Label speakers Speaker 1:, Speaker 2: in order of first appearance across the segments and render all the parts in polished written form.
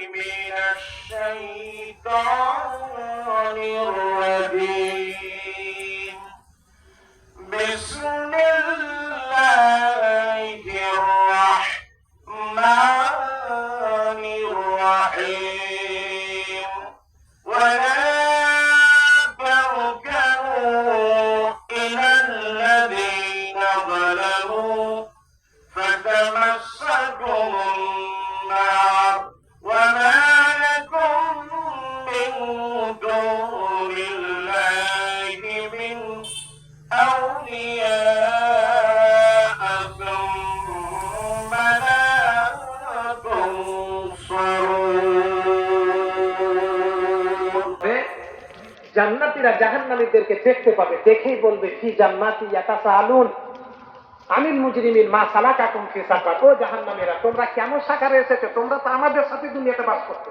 Speaker 1: من الشيطان الرجيم بسم الله الرحمن الرحيم ولا تركنوا إلى الذين ظلموا فتمسكم النار وما لكم من دون الله من أولياء ثم لا تنصرون
Speaker 2: জান্নাতীরা জাহান্নামীদেরকে দেখতে পাবে, দেখেই বলবে ফি জান্নাতি ইয়াতাসাআলুন আনিল মুজরিমিন মা সালাকাকুম ফি সাকার। ও জাহান্নামীরা, তোমরা কেন সাকারে এসেছো? তোমরা তো আমাদের সাথে দুনিয়াতে বাস করতে।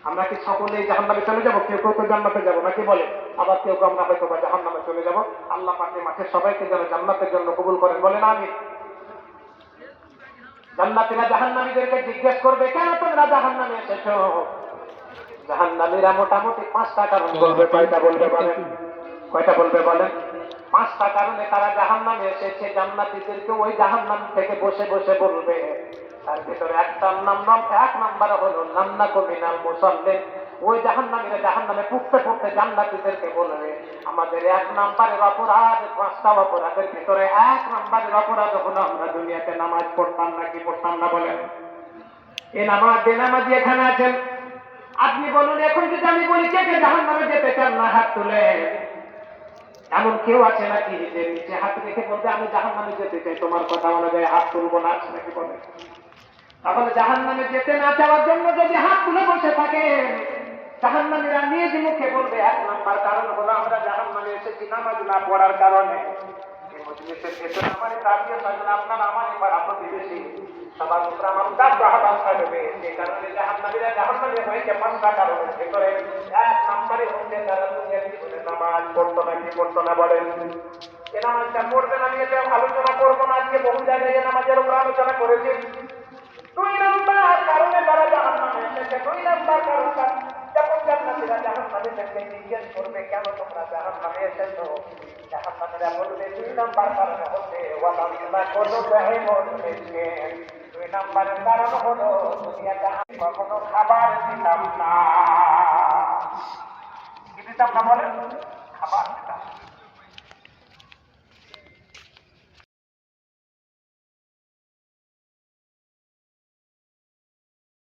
Speaker 2: আমরা কি সকলেই জাহান্নামে চলে যাব? কেউ কেউ তো জান্নাতে যাব নাকি বলে, আবার কেউ আমরা হয়তো বা জাহান্নামে চলে যাব। আল্লাহ পাকের মাঠে সবাইকে যেন জান্নাতের জন্য কবুল করেন, বলেন আমিন। জান্নাতীরা জাহান্নামীদেরকে জিজ্ঞেস করবে, কেন তোমরা জাহান্নামে এসেছো? জাহান্নামীরা মোটামুটি 5টা কারণ বলবে। কয়টা বলবে বলেন? কয়টা বলবে বলেন? 5টা কারণে তারা জাহান্নামে এসেছে। জান্নাতীদেরকে ওই জাহান্নাম থেকে বসে বসে বলবে। তার ভিতরে এক নাম্বার হলো নান্নাকু মিনাল মুসাল্লিন। ওই জাহান্নামীরা জাহান্নামে পড়তে পড়তে জান্নাতীদেরকে বলবে, আমাদের 1 নাম্বারের অপরাধ, 5টা অপরাধের ভিতরে 1 নাম্বারের অপরাধ হলো আমরা দুনিয়াতে নামাজ পড়তাম নাকি পড়তাম না বলেন? এই নামাজ বেনামাজি এখানে আছেন, আপনি বলুন এখন যদি আমি বলি কে কে জাহান্নামে যেতে চান না হাত তুলে? এমন কেউ আছে নাকি যে নিচে হাত রেখে বলতে আমি জাহান্নামে যেতে চাই? তোমার কথা অনুযায়ী হাত তুলবো না, আছে নাকি বলে? তাহলে জাহান্নামে যেতে না চাওয়ার জন্য যদি হাত তুলে বসে থাকে, জাহান্নামীরা নিজ মুখে বলবে 1 নাম্বার কারণ হলো আমরা জাহান্নামে এসেছি নামাজ না পড়ার কারণে। এই মজলিসের ভেতরে আমার দাঁড়িয়ে থাকলে আপনার আমার পাড়া প্রতিবেশী সবার উপর আমার দাবদাহ থাকবে। যে কারণে জাহান্নামীরা জাহান্নামে হয়েছে 5টা কারণের ভিতরে 1 নাম্বারে হচ্ছে তারা দুনিয়ার জীবনে নামাজ পড়তো নাকি পড়তো না বলেন? এ নামাজটা পড়বে না নিয়ে আলোচনা করবো না, আজকে বহু জায়গায় এ নামাজের উপর আলোচনা করেছি। 2 নাম্বার কারণে তারা জাহান্নামে এসেছে। 2 নাম্বার কারণটা যখন জান্নাতীরা জাহান্নামীদেরকে জিজ্ঞেস করবে কেন তোমরা জাহান্নামে এসেছো, জাহান্নামীরা বলবে 2 নাম্বার কারণ হচ্ছে ওয়ালাল্লাহ কোনো জাহেমন এসে। 2 নাম্বারের কারণ হলো দুনিয়াতে আমি কখনো খাবার দিতাম না। কি দিতাম না বলেন? খাবার।